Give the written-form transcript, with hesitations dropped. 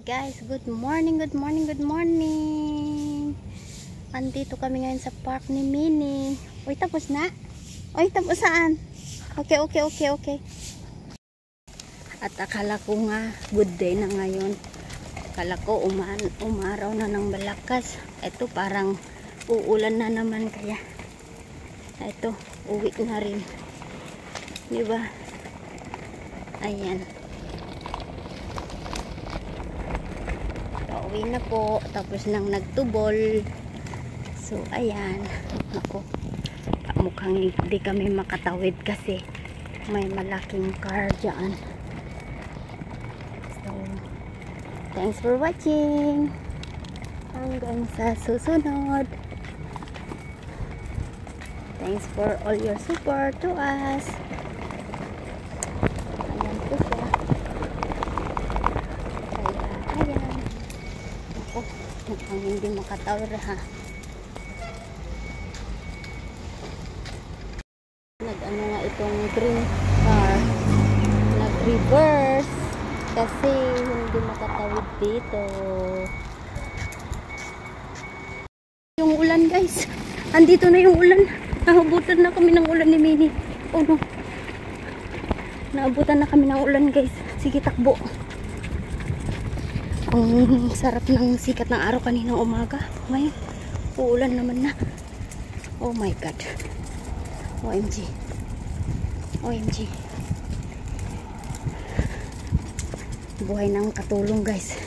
Guys, good morning, good morning, good morning. Andito kami ngayon sa park ni Minnie. Uy, tapos na? Uy, tapos saan? Okay. At akala ko nga good day na ngayon. Akala ko umaraw na ng malakas. Ito parang uulan na naman, kaya ito, uwi na rin. Diba? Ayan. Uwi na po, tapos nang nagtubol. So ayan, ako mukhang hindi kami makatawid kasi may malaking car dyan. So thanks for watching, hanggang sa susunod. Thanks for all your support to us. Ayan po siya. Ayan. Mukhang hindi makatawid ha. Nag-ano nga itong green car, nag-reverse kasi hindi makatawid dito. Yung ulan, guys, andito na yung ulan. Naabutan na kami ng ulan ni Minnie. Oh no, naabutan na kami ng ulan, guys. Sige, takbo. Ang sarap ng sikat ng araw kaninang umaga. Ngayon, uulan naman na. Oh my God. OMG. OMG. Buhay ng katulong, guys.